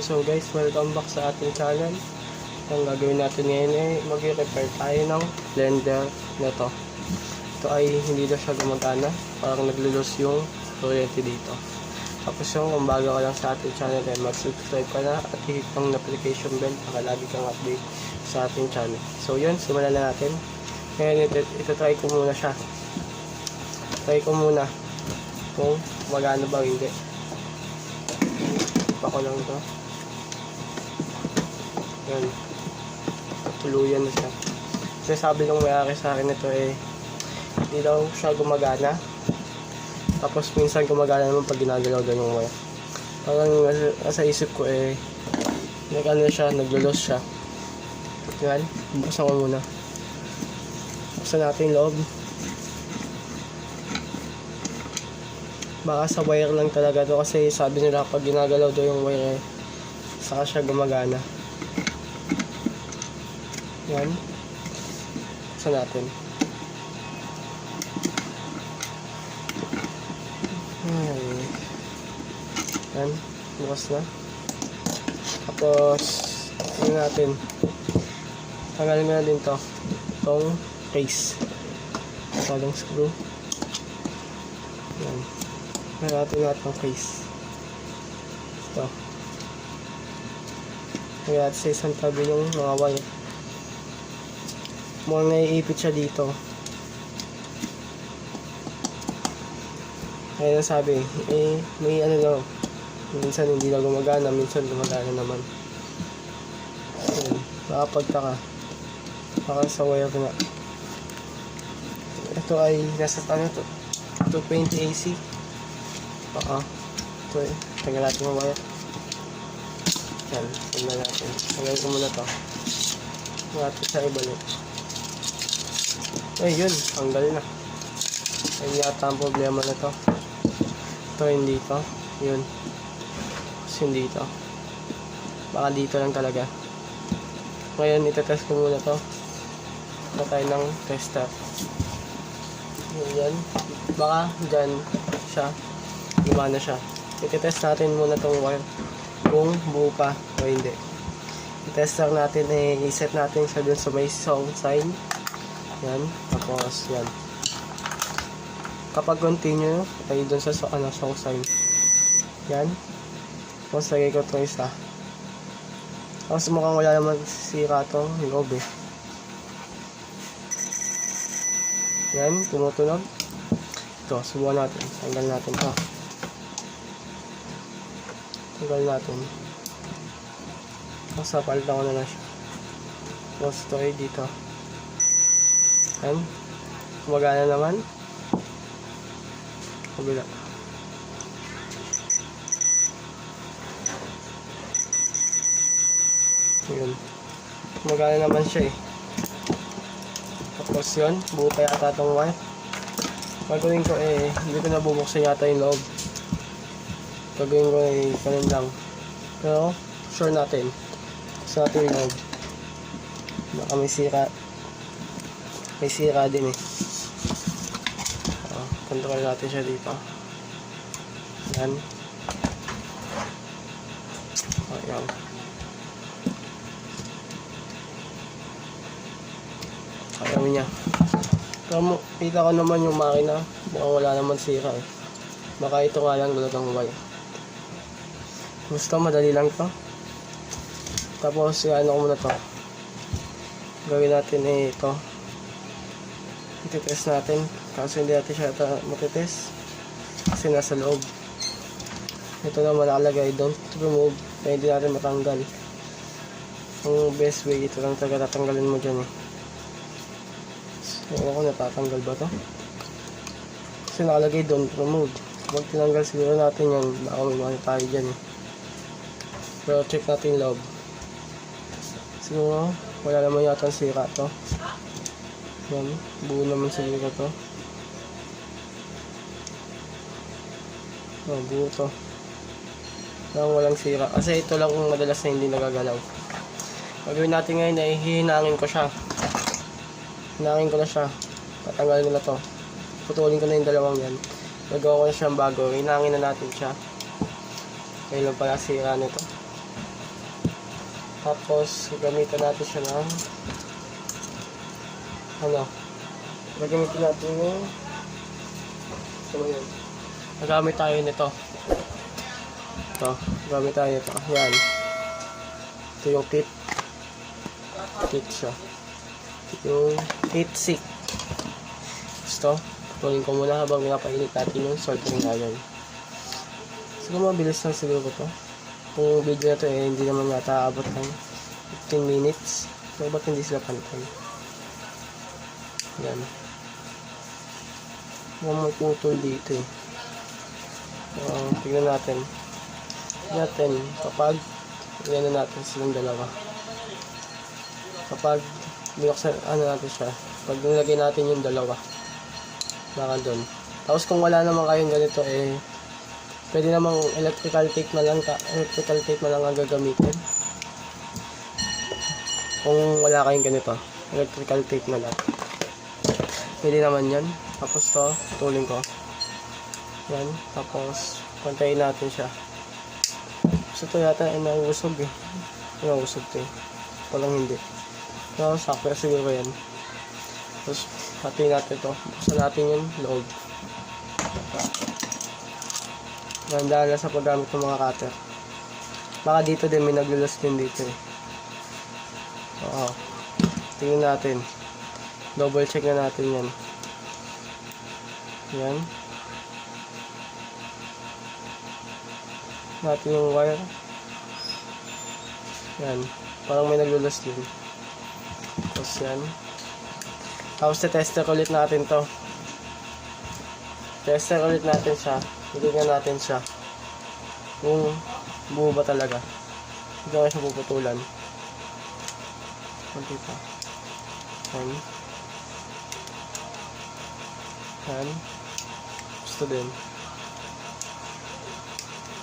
So guys, welcome back sa ating channel. Ang gagawin natin ngayon ay mag-repair tayo ng blender na to. Ito ay hindi na siya gumagana, parang naglulus yung kuryente dito. Tapos kung bago ka lang sa ating channel ay mag-subscribe ka na at hihit ang notification bell para lagi kang update sa ating channel. So yun, simulan na natin. Ngayon ito try ko muna siya. Try ko muna kung magana ba o hindi. Pa ko lang ito. Yan. Tuluyan na siya. Kasi sabi ng may-ari sa akin ito hindi daw siya gumagana. Tapos minsan gumagana naman pag ginagalaw daw yung wire. Parang nasa isip ko nag-ano siya, naglulos siya. Yan. Buksan ko muna. Buksan natin yung loob. Baka sa wire lang talaga to kasi sabi nila pag ginagalaw daw yung wire saka siya gumagana. Yan. Buksan natin. Yan. Bukas na. Tapos tingnan natin. Tanggalin mo na din to. Itong case. Walang screw. Yan. Tanggalin natin lahat ng case. Ito. Tanggalin natin sa isang tabi yung mga wire. Mukhang naiipit siya dito. Kaya sabi, may ano daw. Minsan hindi na gumagana, minsan gumagana naman. Ayan, nakapagtaka. Baka sa wire na. Ito ay nasa ano to? 220 AC. Ito tagal natin yung wire. Yan, tingnan natin. Tagal ko muna to. Natin sa ibalik. Yun, tanggal na. Ayun yata ang problema na to. Ito hindi to. Yun. Kasi hindi to. Baka dito lang talaga. Ngayon, itetest ko muna to. Ito tayo ng tester. Yan. Baka dyan siya. Gumana siya. Itetest natin muna tong wire. Kung buo pa o hindi. I-test lang natin, i-set natin sa dun sa may song sign. Yan. Tapos, yan. Kapag continue, ay dun sa song sign. Yan. Tapos, lagay ko itong isa. Tapos, mukhang wala naman sira itong loob Yan. Tumutunog. Ito, subukan natin. Tanggal natin ito. Tanggal natin. Tapos, napalitan ko na lang siya. Tapos, ito ay dito. Yan. Gumagana naman. Kabila. Yun. Gumagana naman siya Tapos yun. Buo pa yata itong wire. Gagawin ko hindi ko nabubuksan yata yung loob. Gagawin ko kanin lang. Pero sure natin. Gusto natin yung loob. Baka may sira. May sira din control natin siya dito. Yan. Ayan. Ayaw niya. Pero kita ko naman yung makina. Mukhang wala naman sira Baka ito nga lang talagang wire. Gusto madali lang to. Tapos ano ko muna to. Gawin natin ito. Ititest natin. Kasi hindi natin siya matitest. Kasi nasa loob. Ito naman nakalagay. Don't remove. Kaya hindi natin matanggal. Ang best way, ito lang talaga tatanggalin mo dyan So, ako natatanggal ba to? Kasi nakalagay don't remove. Kapag tinanggal siguro natin yan, baka may mga tayo dyan Pero check natin yung loob. Siguro, wala naman yata sira to. Yan, buo naman siguro to. Buo to. Walang sira. Kasi ito lang kung madalas na hindi nagagalaw. Gagawin natin ngayon ay hihinangin ko siya. Hinangin ko na siya. Tatanggalin ko na to. Putulin ko na yung dalawang yan. Nagawa ko na siyang bago. Hinangin na natin siya. Kailan pala sira nito. Tapos, gagamitan natin siya ng gagamitin natin yung nagamit tayo nito. Gamit tayo nito. Yan. Ito yung kit. Kit siya. Yung heat seek. Gusto, tuloy ko muna habang pinapainit natin yung soldering iron. Siguro mabilis lang siguro to. Kung video na to hindi naman yata abot ng 15 minutes. So, ba't hindi sila pantay? Yan. May putol dito eh. Tignan natin. Kapag tignan natin silang dalawa. Kapag binuksan, natin siya. Pag nilagay natin yung dalawa. Baka doon. Tapos kung wala naman kayong ganito pwede namang electrical tape na lang ang gagamitin. Kung wala kayong ganito, electrical tape na lang. Pwede naman yan. Tapos to, putulin ko. Yan. Tapos, pantayin natin siya. So, ito yata ay nauusog eh. Nauusog to eh. Walang hindi. So, sakto siguro yan. Tapos, patayin natin to. Buksan natin yung loob. Ganda lang sa paggamit ng mga cutter. Baka dito din may naglulos din dito eh. Tingnan natin. Double check na natin yan. Yan. Natin yung wire. Yan. Parang may naglulos din. Tapos yan. Tapos tester ulit natin to. Tester ulit natin siya. Hiligyan natin siya. Kung buo ba talaga. Hindi ko siya puputulan. Kunti pa. Yan. Yan. Gusto din.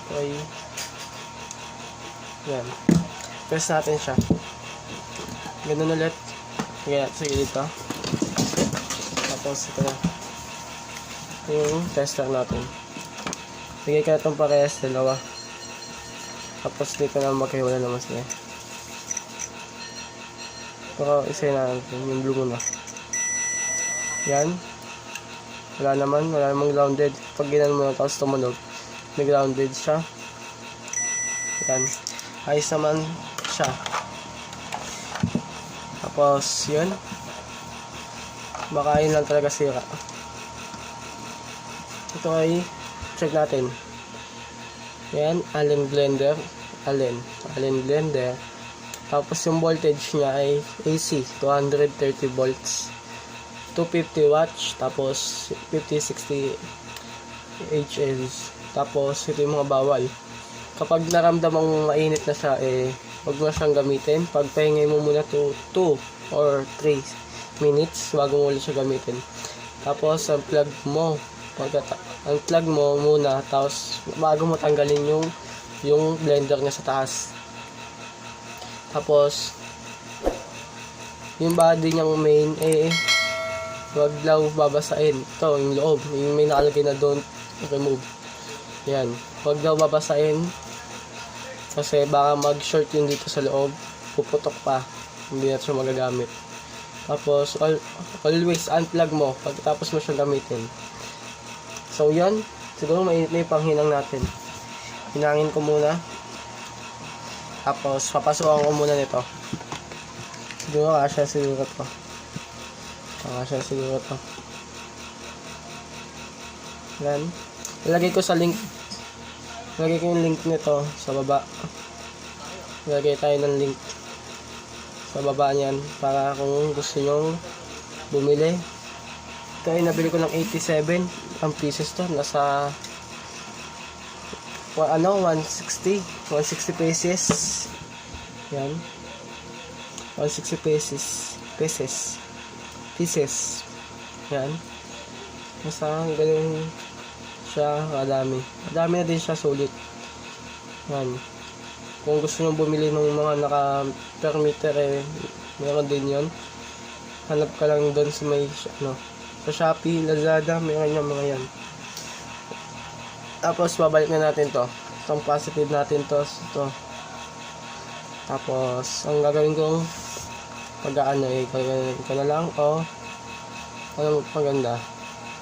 Okay. Yan. Press natin siya. Ganun ulit. Kaya sa gilid to. Tapos ito na. Yung tester natin. Bigay ka na itong parehas dalawa. Tapos dito na magkahiwala naman sila. Pero isa na natin. Yung blue muna. Yan. Wala namang grounded. Pag ginan mo na tapos tumunog, may grounded siya. Yan. Ayos naman siya. Tapos yun. Baka yun lang talaga sira. Ito ay check natin. Yan, Allen blender. Allen blender. Tapos yung voltage niya ay AC, 230 volts. 250 watts, tapos 50-60 HLs. Tapos ito yung mga bawal. Kapag naramdamang mainit na siya, huwag mo siyang gamitin. Pagpahingay mo muna 2 or 3 minutes bago mo ulit siya gamitin. Tapos unplug mo muna, tapos bago mo tanggalin yung blender niya sa taas. Tapos yung body niyang main huwag lang babasahin. Ito yung loob, yung may nakalagay na don't remove. Yan, huwag daw babasahin kasi baka mag short yun dito sa loob, puputok pa, hindi na siya magagamit. Tapos always unplug mo pagkatapos mo siya gamitin. So yan, siguro mainit na yung panghinang natin. Hinangin ko muna. Tapos papasukan ko muna nito. Siguro kasya siguro to. Yan. Ilagay ko sa link. Ilagay ko yung link nito sa baba. Ilagay tayo ng link sa baba niyan para kung gusto nyong bumili. Ito ay nabili ko ng 87 ang pieces to. Nasa 160 pesos. Yan. 160 pieces. Yan. Basta ganun siya kadami. Madami na din siya, sulit. Yan. Kung gusto nyo bumili ng mga naka per meter meron din yon. Hanap ka lang doon sa may sa Shopee, Lazada, meron yung mga yan. Tapos babalik na natin to. Itong positive natin to. Tapos, ang gagawin kong pag-aano eh, gagawin ko na lang o ano maganda?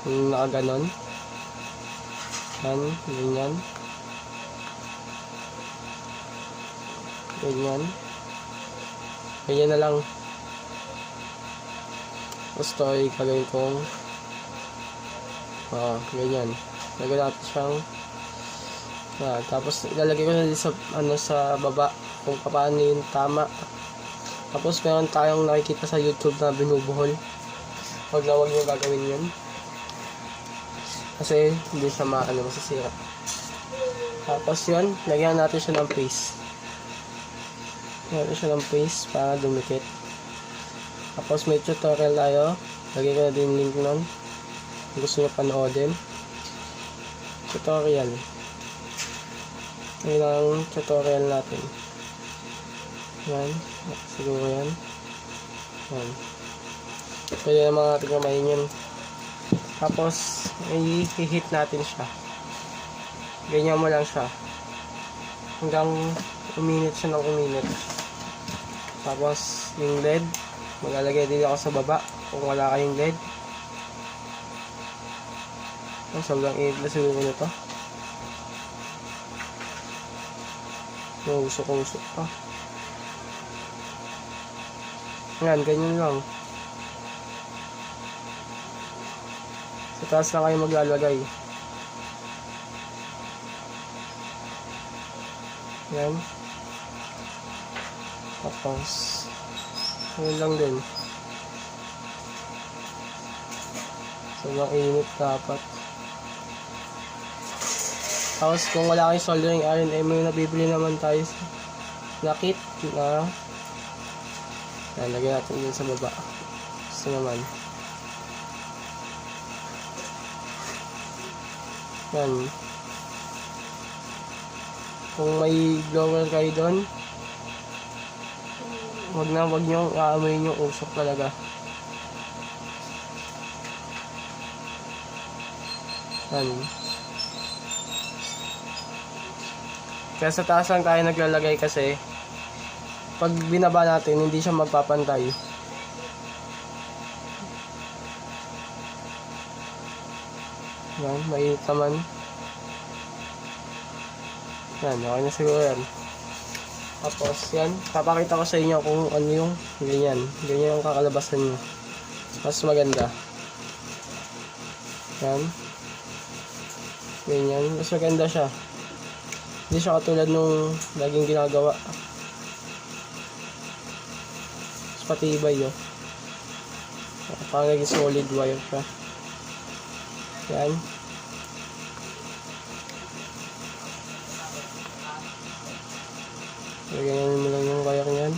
Nakaganon. Yan, ganyan. Ganyan. Ganyan na lang. Gusto ay gagawin kong ganyan. Lagyan natin siyang tapos ilalagay ko na din sa, sa baba kung paano yung tama. Tapos meron tayong nakikita sa YouTube na binubuhol. Huwag nyo gagawin yun. Kasi hindi siya masisira. Tapos yun, lagyan natin siya ng paste. Lagyan natin siya ng paste para dumikit. Tapos may tutorial tayo. Lagyan ko na din link nun. Kung gusto nyo panoodin. Tutorial. Yan ang tutorial natin. Yan. Siguro yan. Yan. Pwede naman natin kamayin yun. Tapos, i-hit natin siya. Ganyan mo lang siya. Hanggang uminit siya ng uminit. Tapos, yung LED, maglalagay din ako sa baba kung wala kayong LED. Sobrang init na siguro nito. Usok pa. Yan, ganyan lang. Sa taas lang kayo maglalagay. Yan. Tapos, yan lang din. Sobrang init dapat. Tapos kung wala kayong soldering iron, may nabibili naman tayo na kit na lagyan natin din sa baba. Gusto naman. Yan. Kung may blower kayo doon, wag nyo aamoyin yung usok talaga. Yan. Kaya sa taas lang tayo naglalagay kasi pag binaba natin hindi siya magpapantay. Yan, mainit naman. Yan, okay na siguro yan. Tapos yan, papakita ko sa inyo kung ano yung ganyan. Ganyan yung kakalabasan nyo. Mas maganda. Yan. Ganyan, mas maganda siya. Hindi siya katulad nung laging ginagawa. Mas patibay yun. Parang naging solid wire siya. Yan. Ganyan mo lang yung wire niyan.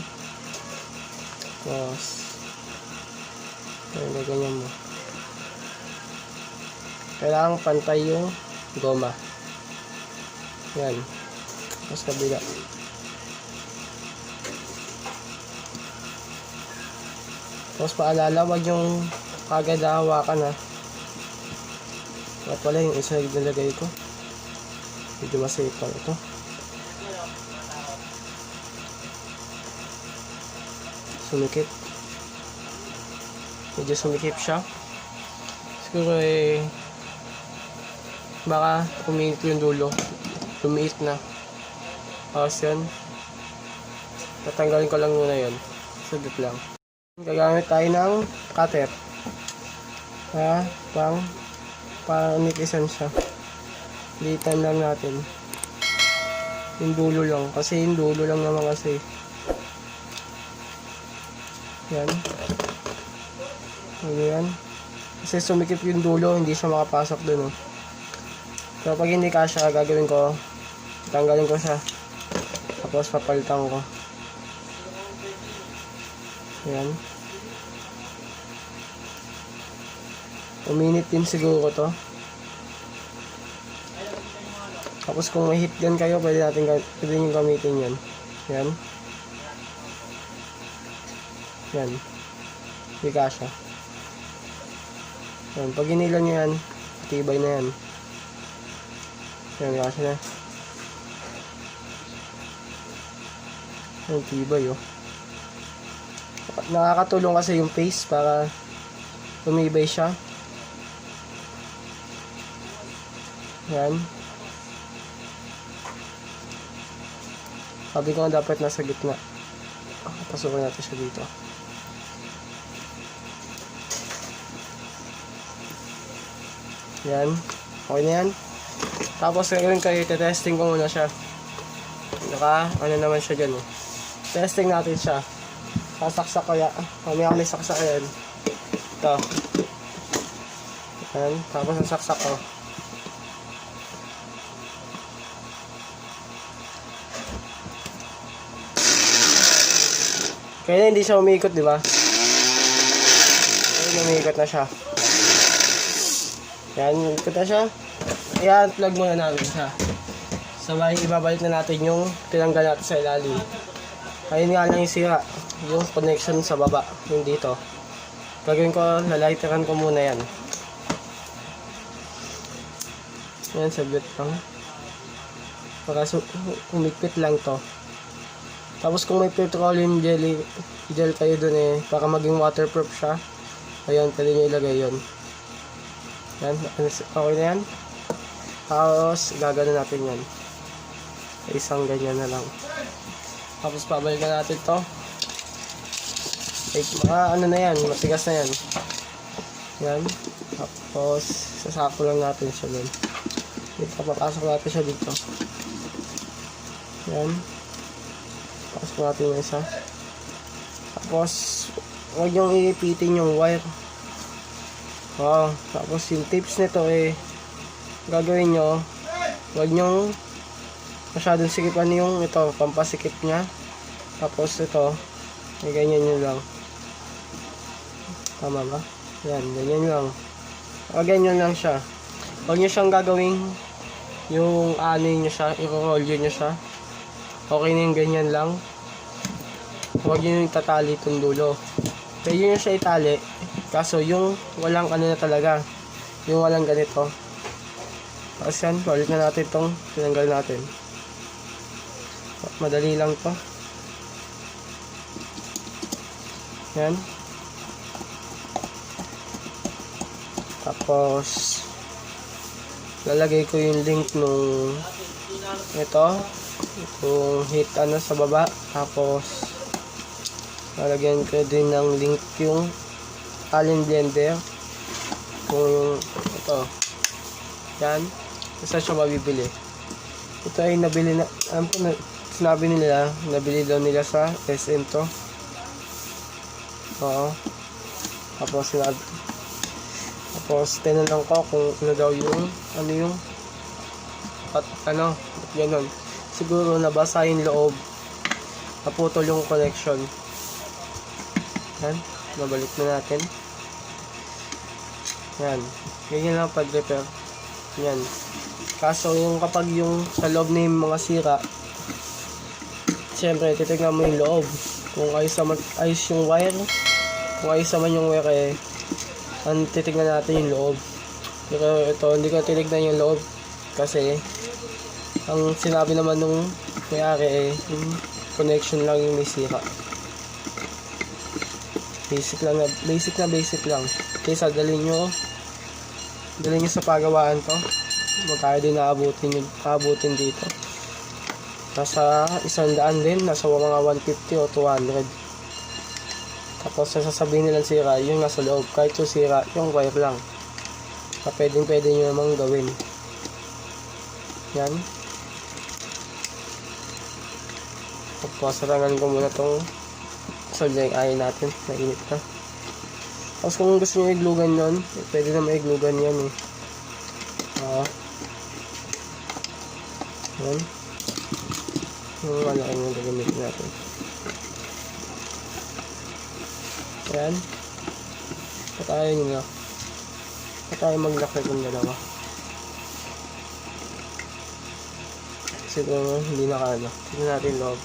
Tapos ganyan mo. Kailangan pantay yung goma. Yan. Mas kabila. Tapos paalala, wag yung kagad hawakan ha. At wala yung isa nilagay ko. Medyo masayip pa ito. Sumikip. Medyo sumikip siya. Siguro baka uminit yung dulo. Lumiit na. Tapos yun. Tatanggalin ko lang muna yun. Saglit lang. Gagamit tayo ng cutter. Pang nitisan siya. Litan lang natin. Yung dulo lang. Kasi yung dulo lang naman kasi. Yan. Ano yan. Kasi sumikip yung dulo. Hindi siya makapasok dun. So pag hindi kasya, gagawin ko, tanggalin ko siya. Tapos papalitan ko. Yan. Uminit din siguro to. Tapos kung may heat gun kayo, pwede nyo gamitin yan. Yan. Yan. Hindi kasya. Yan. Pag inilan nyo yan, tibay na yan. Yan, kasya na. Ang tibay oh. Nakakatulong kasi yung paste para tumibay siya. Yan. Sabi ko nga dapat nasa gitna. Pasukin natin siya dito. Yan. Okay na yan. Tapos ngayon kayo, testing ko muna siya. Ano naman siya dyan eh. Testing natin siya. Sasaksak ko yan. Mamaya kami saksak yan. Ito. Yan. Tapos sasaksak ko. Kaya hindi siya umiikot, di ba? Kaya umiikot na siya. Yan, umiikot na siya. Ayan, plug muna namin siya. Sabay, ibabalik na natin yung tinanggal natin sa ilalim. Ayun nga lang yung sira. Yung connection sa baba. Yung dito. Gagawin ko, laliteran ko muna yan. Yan, sabit lang. Para umikpit lang to. Tapos kung may petroleum gel kayo dun eh, para maging waterproof siya. Ayun, pwede nyo ilagay yun. Yan, okay na yan. Tapos, gagano natin yan. Isang ganyan na lang. Tapos, pabalikan natin to. Ano na yan, matigas na yan. Yan. Tapos, sasako lang natin siya dun. Dito, papasok natin siya dito. Yan. Pasok natin yung isa. Tapos, huwag yung iipitin yung wire. Wow. Tapos, yung tips nito eh, gagawin nyo, huwag nyo masyadong sikipan yung ito, pampasikip nya. Tapos, ito, may ganyan nyo lang. Tama ba? Yan, ganyan lang. Ganyan lang siya. Huwag nyo siyang gagawin yung ano nyo siya, i-roll nyo siya. Okay na yung ganyan lang. Huwag nyo yung tatali itong dulo. Pwede nyo siya itali. Kaso yung walang ano na talaga. Yung walang ganito. Tapos yan, balik na natin itong tinanggal natin. Madali lang to. Yan. Tapos lalagay ko yung link nung itong heat ano sa baba. Tapos lalagyan ko din ng link yung allen blender kung yung ito. Yan. Isa siya mabibili. Ito ay nabili na, sinabi nila, nabili daw nila sa SM to. Oo. Tapos tinanong ko kung ano daw yung ganun. Siguro nabasa yung loob, naputol yung connection. Yan, nabalik na natin. Yan, ganyan lang pag-repair. Yan. Kaso yung kapag yung sa loob na yung mga sira, siyempre titignan mo yung loob. Kung ayos yung wire, kung ayos naman yung wire eh, titignan natin yung loob. Pero ito, hindi ko titignan yung loob kasi ang sinabi naman nung may-ari eh, yung connection lang yung may sira. Basic lang. Kaysa dalhin nyo sa pagawaan to, magkaya din naabutin dito. Nasa 100 din, nasa mga 150 o 200. Tapos sasabihin nilang sira, yung nasa loob. Kahit yung sira, yung wire lang. Pwede nyo namang gawin. Yan. Tapos sarangan ko muna itong solder yung iron natin. Nainit na. Tapos kung gusto nyo iglugan yun, pwede na maiglugan yan eh. Yan. Yung malaki yung gagamitin natin. Yan. Patayin nyo na. Patayin maglaki kung dalawa. Siguro hindi nakano. Tignan natin loob.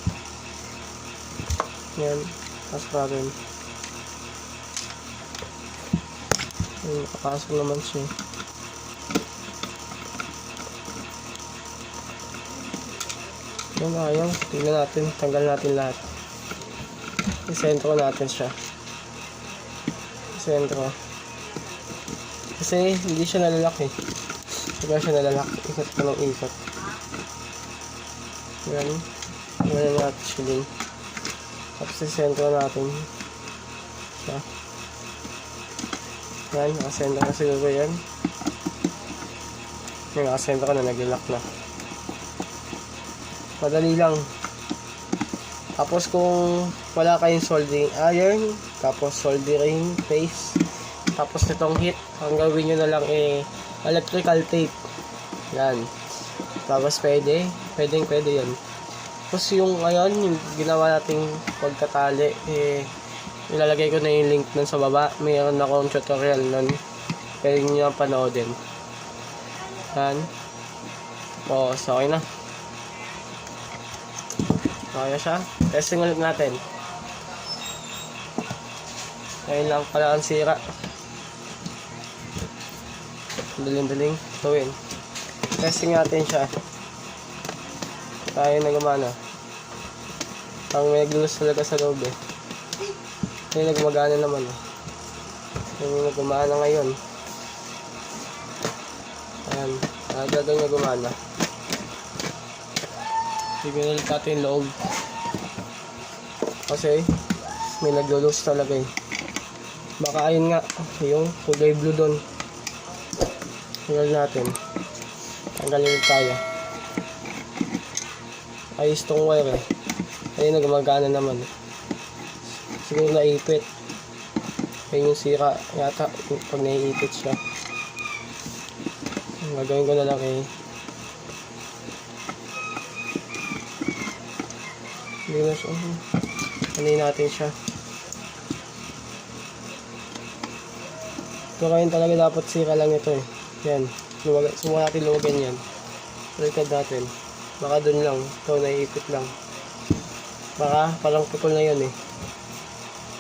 Yan. Tapos pa rin. Nakapasok naman siya. Yan ayaw. Tignan natin. Tanggal natin lahat. isentro natin siya. Isentro. Kasi hindi siya nalalak eh. Diba siya nalalak? Ikot ko ng ikot. Yan. Yan natin siya din. Tapos isentro natin siya. Yan. Nakasentro na siguro yan. Yung nakasentro ko na nag-lock na. Madali lang. Tapos kung wala kayong soldering iron, tapos soldering paste, tapos nitong heat, ang gawin nyo na lang electrical tape. Yan. Tapos pwede yan. Tapos yung ngayon, yung ginawa nating pagkatali, ilalagay ko na yung link nun sa baba. Mayroon akong tutorial nun. Pwede nyo panoodin. Yan. Tapos okay na. Okay na siya. Testing ulit natin. Ngayon lang pala ang sira. Daling-daling tuwin. Testing natin siya. Tayo na gumana. Ang may naglulos talaga sa loob eh. Hindi nagmagana naman eh. Hindi nagumana ngayon. Ayan. Nagagay na gumana. Bibinil natin yung loob. Kasi may naglulos talaga eh. Baka ayun nga, yung kulay blue doon. Tanggalin natin. Tanggalin tayo. Ayos tong wire eh. Ayun na gumagana naman. Siguro naipit. Ayun yung sira yata pag naiipit siya. Ang gagawin ko na lang eh. Hindi na siya. Anin natin siya. Ito kayo talaga dapat sira lang ito eh. Yan. Subukan natin luwagan yan. Baliktad natin. Baka dun lang. Ito naiipit lang. Baka parang putol na yan eh.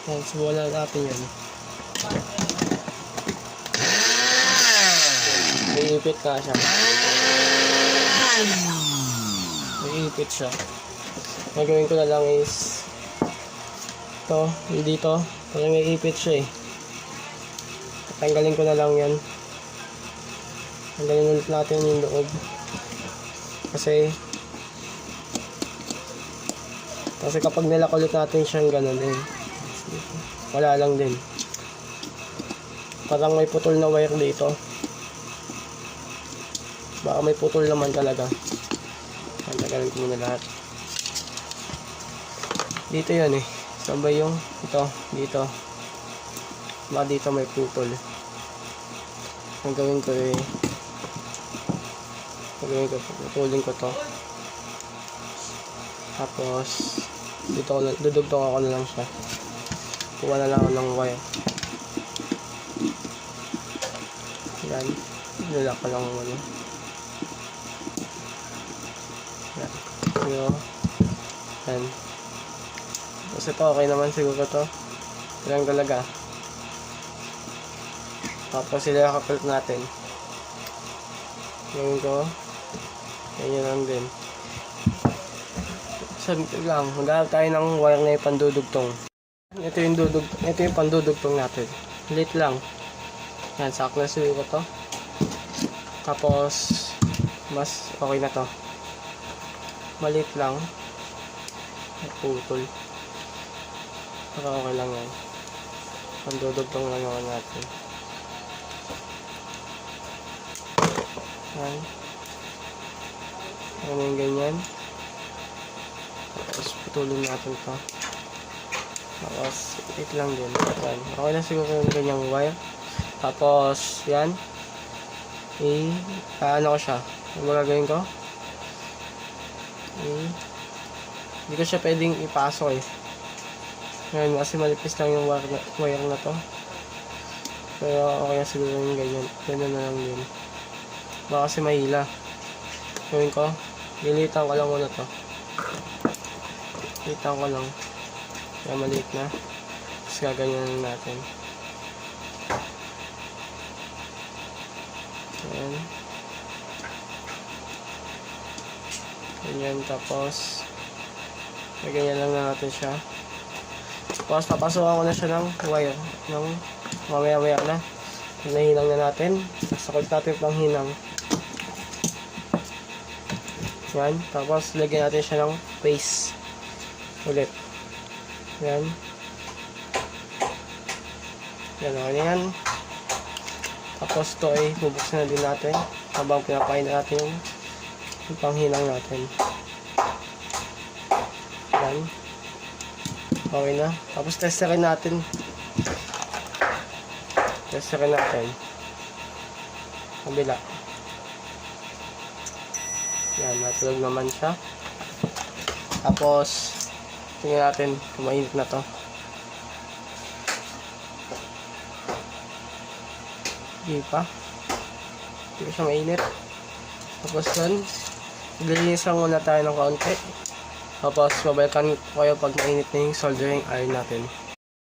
Yan. Subukan natin yan. Naiipit na siya. Naiipit siya. Nagawin ko na lang is ito. Dito. Parang naiipit siya eh. Tanggalin ko na lang yan. Tanggalin ulit natin yung loob. Kasi kapag nilak ulit natin siyang ganun eh. Wala lang din. Parang may putol na wire dito. Baka may putol naman talaga. Tanggalin ko muna lahat. Dito yan eh. Sabay yung ito. Dito. Baka dito may putol. Ang gawin ko eh, putulin ko to. Tapos dito dudugtong ako na lang siya. Kuha na lang ako ng wire. Yan. Nilak ko lang ano. Yan. Yan. Tapos ito okay naman siguro to. Ilang talaga. Tapos sila kapalit natin. Gawin ko. Ganyan lang din. Sabi lang, maghanap tayo ng wire na yung pandudugtong. Ito yung pandudugtong natin. Lit lang. Yan, sakto na siguro to. Tapos, mas okay na to. Malit lang. Putol. Pero okay lang yan. Pandudugtong lang naman natin. Yan. Ano yung ganyan. Tapos putulin natin to. Tapos ito lang din. Yan. Okay na siguro yung ganyang wire. Tapos yan. Ano ko siya. Ano magagawin ko? Hindi ko siya pwedeng ipasok eh. Yan. Kasi malipis lang yung wire na to. Pero okay na siguro yung ganyan. Ganyan na lang din. Baka kasi mahila. Gawin ko, lilitan ko lang muna to. Lilitan ko lang. Kaya maliit na. Tapos gaganyan natin. Ayan. Ganyan, tapos gaganyan lang na natin siya. Tapos papasukan ko na siya ng wire. Ng mamaya-maya na. Nahinang na natin. Sakot natin pang hinang. Yan. Tapos lagyan natin siya ng paste. Ulit. Yan. Yan, okay na yan. Tapos ito ay bubuksan na din natin habang pinakain na natin yung panghinang natin. Yan. Okay na. Tapos testerin natin. Testerin natin. Kabila. Yan, natulog naman siya. Tapos tingnan natin kung mainit na to. Hindi pa. Hindi pa siya mainit. Tapos dun, maglilinis muna tayo ng kaunti. Tapos babalikan ko kayo pag mainit na yung soldering iron natin.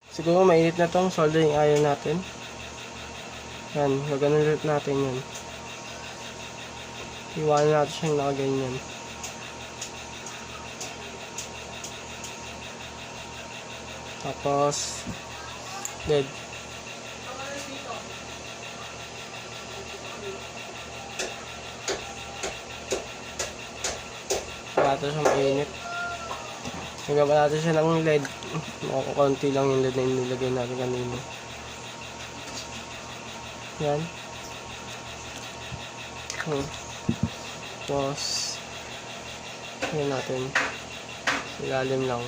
Siguro mainit na tong soldering iron natin. Yan, gaganon ulit natin yan. Iwanan natin siyang nakaganyan. Tapos dead. Ito siyang mainit. Nagawa natin siya ng LED. Konti lang yung LED na inilagay natin kanina. Yan. Tapos yan natin. Ilalim lang.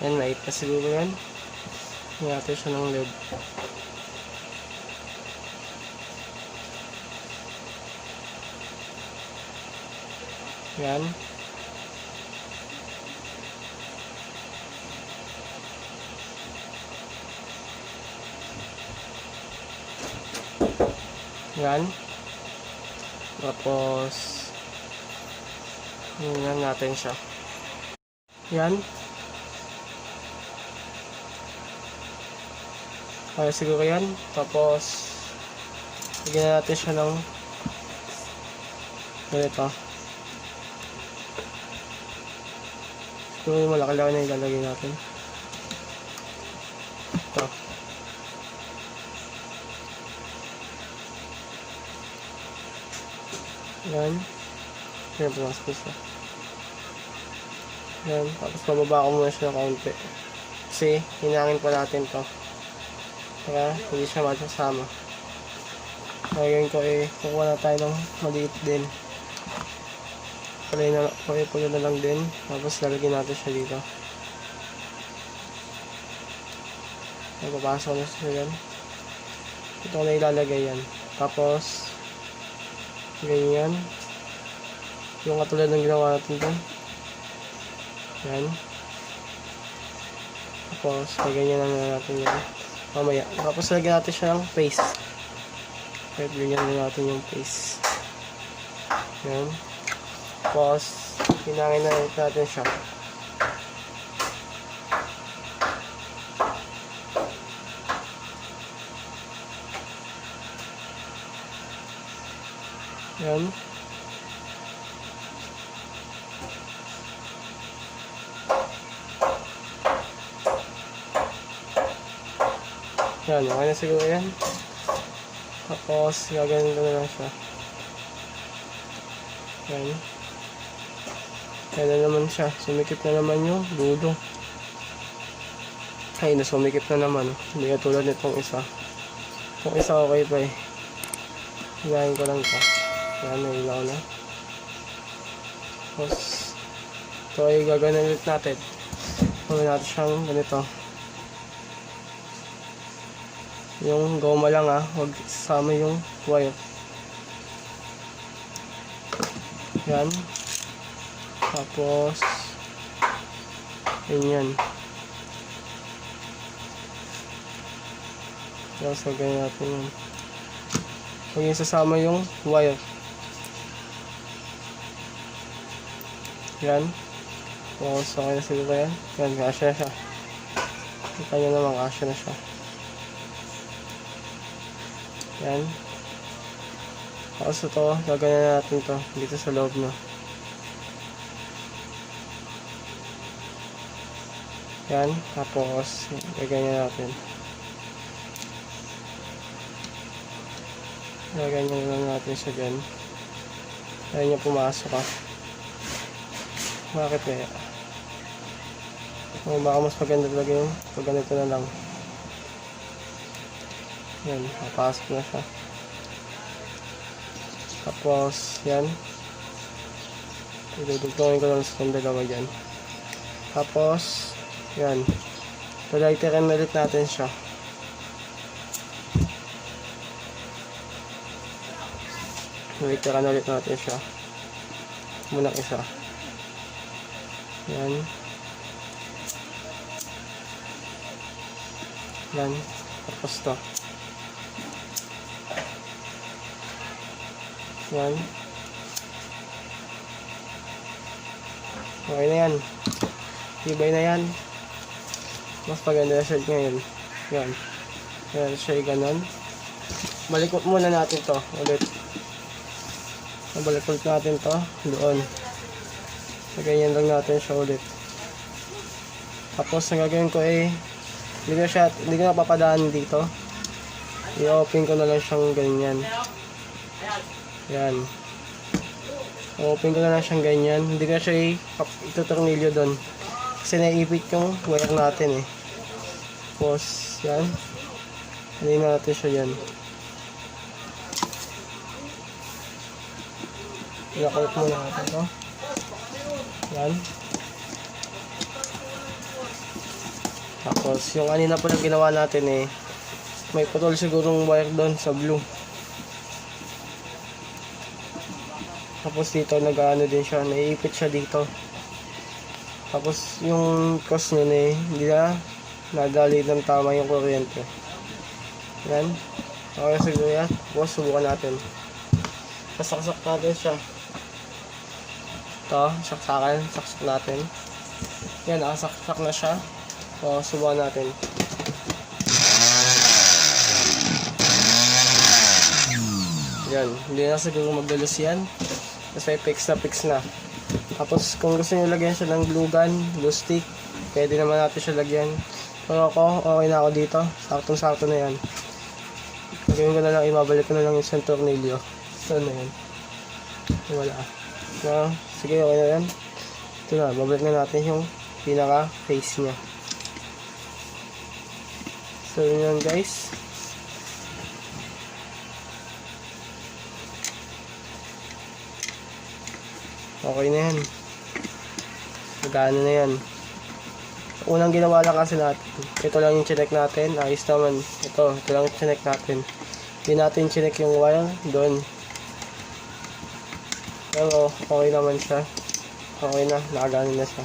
Yan, mait na siguro yan. Yan natin siya ng LED. Yan. Yan. Tapos yan natin siya. Yan. Kaya siguro yan. Tapos lagyan natin siya ng ganito. Siguro malaki-laki na ilalagay natin. Ito. Yan. Yan, bumas ko siya. Yan. Tapos bababa ko muna siya ng kaunti. Kasi hinangin pa natin to. Kaya hindi siya magsasama. Ngayon ko kukuha na tayo ng maliit din. Pagay na lang din. Tapos lalagyan natin siya dito. Papasok na siya yan. Ito na ilalagay yan. Tapos ganyan. Yung katulad ng ginawa natin dun. Yan. Tapos ganyan na natin yan. Mamaya. Tapos lagyan natin siya ng paste. Ganyan na natin yung paste. Yan. Tapos hinangin na natin siya. Yan. Yan, okay na siguro yan. Tapos gagawin ko na lang siya. Yan. Yan na naman siya. Sumikip na naman yung dulo. Ay, nasumikip na naman. Hindi katulad nitong isa. Itong isa okay pa eh. Hilahin ko lang ito. Yan, nailaw na. Tapos ito ay gagawin ulit natin. Gawin natin siyang ganito. Yung goma lang huwag sama yung wire. Yan. Tapos yan. Tapos gagawin natin yan. Huwag yung sasama yung wire. Yan. Tapos okay na siguro yan. Yan, kasya na siya. Kita nyo naman, kasya na siya. Yan. Tapos ito, gagawin natin to dito sa loob na. Yan. Tapos, gaganyan natin. Gaganyan lang natin siya dyan. Ayan yung pumasok ah. Bakit kaya? Baka mas maganda talaga yung pag ganito na lang. Yan, napasok na siya. Tapos, yan. Idudugtongin ko lang sa dalawa dyan. Tapos, yan. Lighterkan ulit natin siya. Lighterkan ulit natin siya. Muna isa. Yan. Yan. Tapos to. Yan. Okay na yan. Tibay na yan. Mas paganda na shirt ngayon. Yan. Yan siya ganon. Balik muna natin to ulit. Balik ulit natin to doon. Ganyan lang natin siya ulit. Tapos ang gagawin ko hindi ko na papadaan dito. I-open ko na lang siyang ganyan. Yan. I-open ko na lang siyang ganyan. Hindi ko na siya itutornilyo doon. Kasi naipit yung wire natin eh. Tapos yan. Hindi natin siya yan. Ilakulit muna natin to. Yan. Tapos yung kanina po na ginawa natin may putol sigurong wire doon sa blue. Tapos dito nag-ano din siya, naiipit siya dito. Tapos yung cross nun hindi na nadali ng tama yung kuryente. Yan. Okay siguro yan. Tapos subukan natin. Sasaksak natin siya. Ito, saksakan. Saksak natin. Yan, nakasaksak na siya. So, subukan natin. Yan, hindi na siguro magdalos yan. Kasi fix na. Tapos kung gusto nyo lagyan siya ng glue gun, glue stick, pwede naman natin siya lagyan. Pero ako, okay na ako dito. Saktong-sakto na yan. Gagawin ko na lang, ibabalik ko na lang yung isang tornilyo. Ito na yan. Wala. No, sige, okay na yan. Ito na, babalik na natin yung pinaka face niya. So yun guys. Okay na yan. Magano na yan. Unang ginawa lang kasi natin. Ito lang yung chinek natin. Ayos naman. Ito lang yung chinek natin. Hindi natin chinek yung wire doon. Pero okay naman siya. Okay na. Nakagano na siya.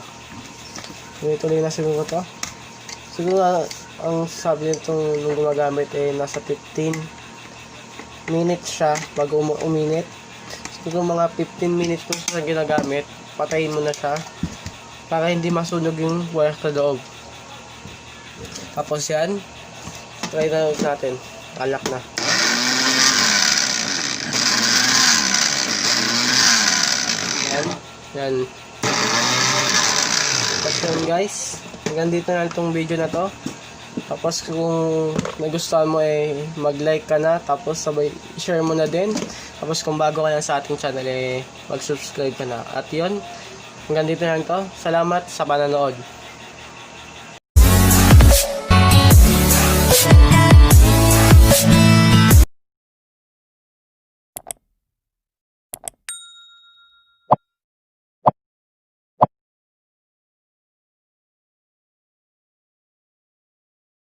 Tuloy na siguro to. Siguro ang sabi nitong nung gumagamit nasa 15 minutes siya bago uminit. Siguro mga 15 minutes po siya ginagamit. Patayin mo na siya para hindi masunog yung wire sa loob. Tapos yan, try na natin. Alak na. Yan. Yan. Tapos yun guys. Hanggang dito na itong video na to. Tapos kung nagustuhan mo mag-like ka na. Tapos sabay share mo na din. Tapos kung bago ka lang sa ating channel mag-subscribe ka na. At yun, hanggang dito na ito. Salamat sa panonood.